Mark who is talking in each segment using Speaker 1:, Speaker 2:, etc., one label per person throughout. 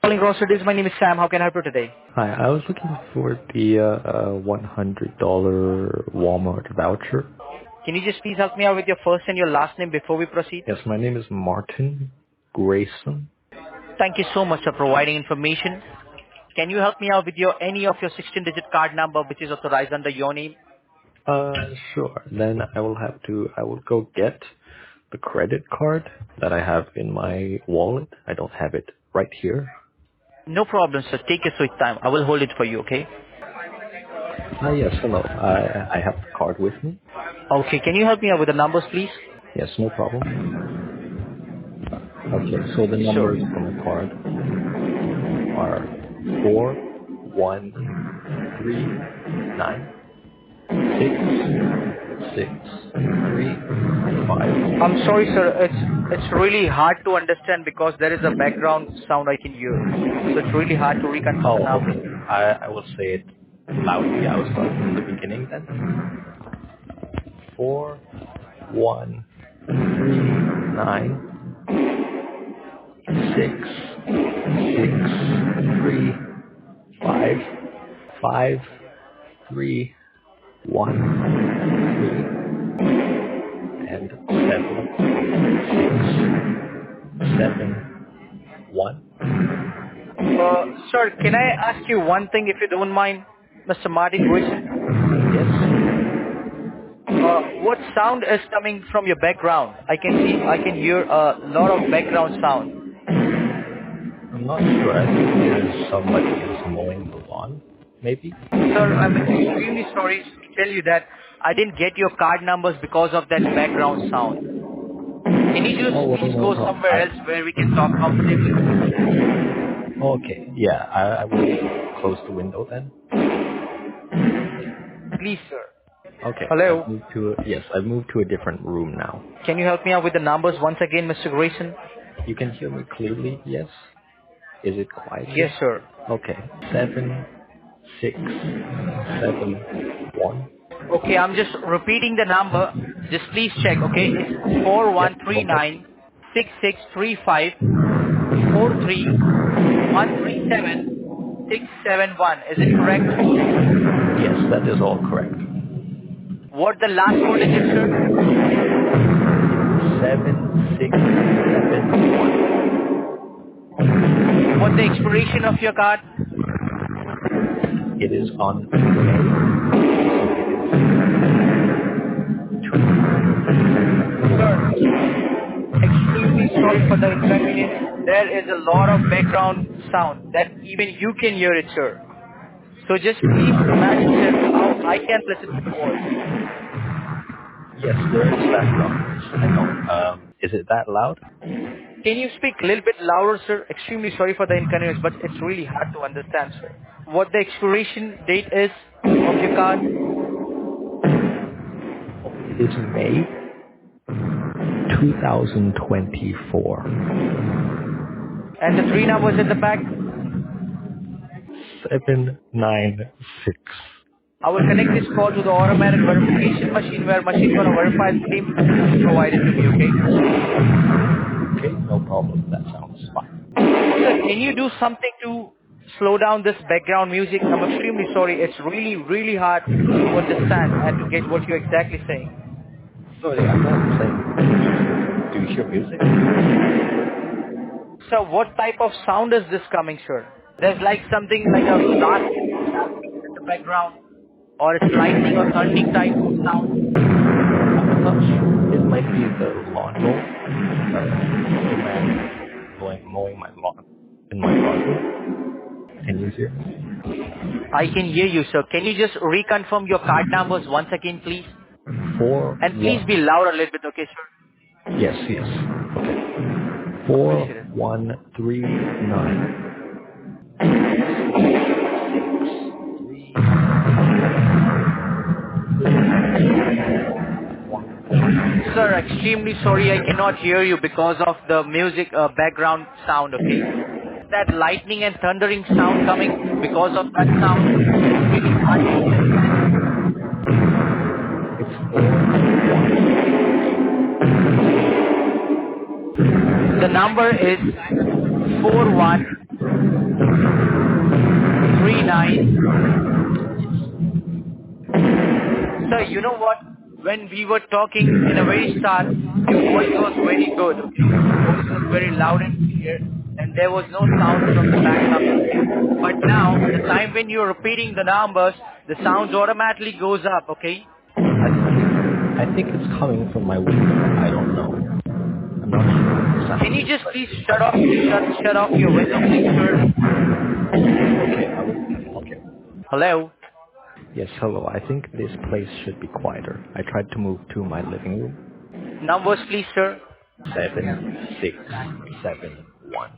Speaker 1: Calling Groceries. My name is Sam. How can I help you today?
Speaker 2: Hi, I was looking for the $100 Walmart voucher.
Speaker 1: Can you just please help me out with your first and your last name before we proceed?
Speaker 2: Yes, my name is Martin Grayson.
Speaker 1: Thank you so much for providing information. Can you help me out with any of your 16-digit card number which is authorized under your name?
Speaker 2: Uh, sure. Then I will go get the credit card that I have in my wallet. I don't have it right here.
Speaker 1: No problem, sir. Take your sweet time. I will hold it for you, okay?
Speaker 2: Yes, hello. I have the card with me.
Speaker 1: Okay, can you help me out with the numbers, please?
Speaker 2: Yes, no problem. Okay, so the
Speaker 1: Sure.
Speaker 2: numbers on the card are 4139 663
Speaker 1: I'm sorry, sir. It's really hard to understand because there is a background sound I can hear. So it's really hard to reconfirm
Speaker 2: Oh,
Speaker 1: the
Speaker 2: okay.
Speaker 1: number.
Speaker 2: I will say it loudly. I will start from the beginning then. 4139 and 7671.
Speaker 1: Sir, can I ask you one thing if you don't mind, Mr. Martin Grayson?
Speaker 2: Yes.
Speaker 1: What sound is coming from your background? I can hear a lot of background sound.
Speaker 2: I'm not sure. I think there's somebody is mowing the lawn, maybe.
Speaker 1: Sir, I'm extremely sorry to tell you that I didn't get your card numbers because of that background sound. Can you just
Speaker 2: Oh, well,
Speaker 1: please
Speaker 2: no
Speaker 1: go
Speaker 2: problem.
Speaker 1: somewhere else where we can talk comfortably?
Speaker 2: Okay. Yeah, I will close the window then.
Speaker 1: Please, sir.
Speaker 2: Okay.
Speaker 1: Hello?
Speaker 2: I've moved to a different room now.
Speaker 1: Can you help me out with the numbers once again, Mr. Grayson?
Speaker 2: You can hear me clearly, yes? Is it quiet
Speaker 1: Yes,
Speaker 2: here?
Speaker 1: sir.
Speaker 2: Okay. 7671.
Speaker 1: Okay, I'm just repeating the number. Just please check, okay? It's
Speaker 2: Yep, no problem.
Speaker 1: 4139-6635-43137-671. Is it correct?
Speaker 2: Yes, that is all correct.
Speaker 1: What the last four digits, sir?
Speaker 2: 7671.
Speaker 1: What the expiration of your card?
Speaker 2: It is on
Speaker 1: Sir, extremely sorry for the inconvenience. There is a lot of background sound that even you can hear it, sir. So just please imagine, sir, how I can listen to the voice.
Speaker 2: Yes, there is background. I know. Is it that loud?
Speaker 1: Can you speak a little bit louder, sir? Extremely sorry for the inconvenience, but it's really hard to understand, sir. What the expiration date is of your card
Speaker 2: It is May 2024.
Speaker 1: and the three numbers at the back.
Speaker 2: 796.
Speaker 1: I will connect this call to the automatic verification machine where machine gonna verify the name you provided to me, okay?
Speaker 2: Okay, no problem. That sounds fine.
Speaker 1: Sir, can you do something to slow down this background music? I'm extremely sorry. It's really, really hard to understand and to get what you're exactly saying.
Speaker 2: Sorry, I'm not saying. Do you hear music?
Speaker 1: So what type of sound is this coming, sir? There's like something like a blast in the background, or it's lightning or thundering type of sound.
Speaker 2: I'm not sure. It might be the lawnmower. The man mowing my lawn in my garden. Can you hear me?
Speaker 1: I can hear you, sir. Can you just reconfirm your card numbers once again, please?
Speaker 2: Four
Speaker 1: And please be
Speaker 2: one.
Speaker 1: loud a little bit, okay, sir?
Speaker 2: Yes, yes. Okay.
Speaker 1: Appreciate it.
Speaker 2: 4139.
Speaker 1: Sir, extremely sorry I cannot hear you because of the music background sound, okay? That lightning and thundering sound coming because of that sound, it's really hard to understand.
Speaker 2: It's 4
Speaker 1: The number is 4139 Sir, you know what? When we were talking in a very start, your voice was very good. Okay? Your voice was very loud and clear, and there was no sound from the background. But now, the time when you're repeating the numbers, the sound automatically goes up. Okay?
Speaker 2: I think it's coming from my window. I don't know. I'm not sure.
Speaker 1: Can you just please shut off your window, please, sir?
Speaker 2: Okay, I will. Okay.
Speaker 1: Hello.
Speaker 2: Yes, hello. I think this place should be quieter. I tried to move to my living room.
Speaker 1: Numbers, please, sir.
Speaker 2: 7671.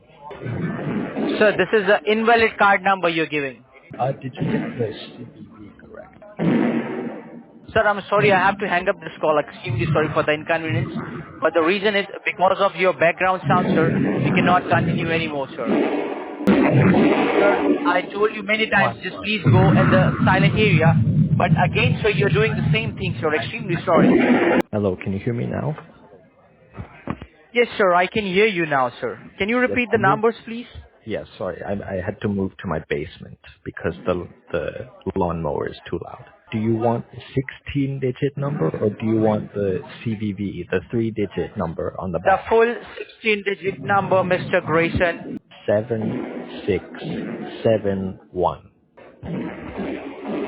Speaker 1: Sir, this is the invalid card number you're giving.
Speaker 2: Did you get the CVV correct?
Speaker 1: Sir, I'm sorry, I have to hang up this call. Extremely sorry for the inconvenience. But the reason is because of your background sound, sir, we cannot continue anymore, sir. Sir, I told you many times, just please go in the silent area. But again, sir, you're doing the same thing, sir. Extremely sorry.
Speaker 2: Hello, can you hear me now?
Speaker 1: Yes, sir, I can hear you now, sir. Can you repeat the numbers, please?
Speaker 2: Yes, sorry. I had to move to my basement because the lawnmower is too loud. Do you want a 16-digit number or do you want the CVV, the 3-digit number on the
Speaker 1: The
Speaker 2: back?
Speaker 1: full 16-digit number, Mr. Grayson.
Speaker 2: 7671.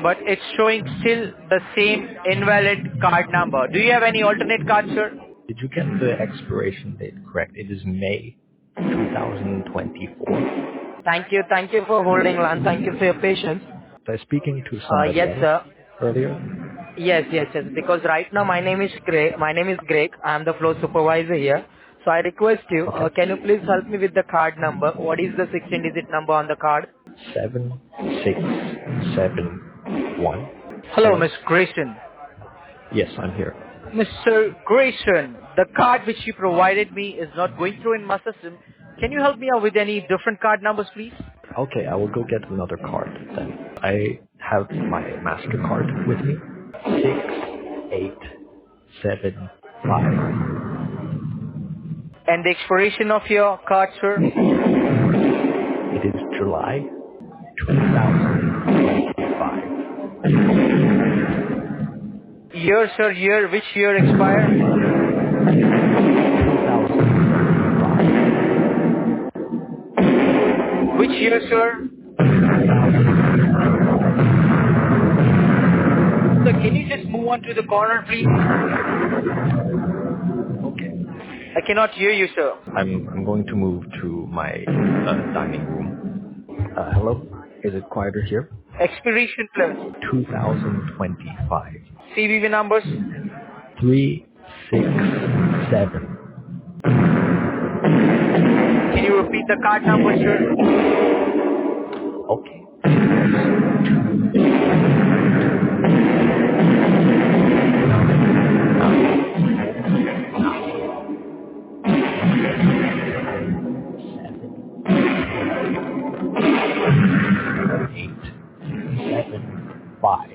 Speaker 1: But it's showing still the same invalid card number. Do you have any alternate card, sir?
Speaker 2: Did you get the expiration date correct? It is May 2024.
Speaker 3: Thank you. Thank you for holding on. Thank you for your patience.
Speaker 2: Was I speaking to somebody
Speaker 3: Yes,
Speaker 2: else
Speaker 3: sir.
Speaker 2: earlier?
Speaker 3: Yes. Because right now my name is Greg. I am the floor supervisor here. So I request you, can you please help me with the card number? What is the 16-digit number on the card?
Speaker 2: 7671.
Speaker 1: Hello, Miss Grayson.
Speaker 2: Yes, I'm here.
Speaker 1: Mr. Grayson, the card which you provided me is not going through in my system. Can you help me out with any different card numbers, please?
Speaker 2: Okay, I will go get another card then. I have my MasterCard with me. 6875.
Speaker 1: And the expiration of your card, sir?
Speaker 2: It is July 2025.
Speaker 1: Year, sir, year. Which year expire?
Speaker 2: 2025.
Speaker 1: Which year, sir? Sir, can you just move on to the corner, please?
Speaker 2: Okay.
Speaker 1: I cannot hear you, sir.
Speaker 2: I'm going to move to my dining room. Hello? Is it quieter here?
Speaker 1: Expiration plus.
Speaker 2: 2025.
Speaker 1: CVV numbers?
Speaker 2: 367.
Speaker 1: Can you repeat the card number, sir?
Speaker 2: Okay. Eight, 7, 5.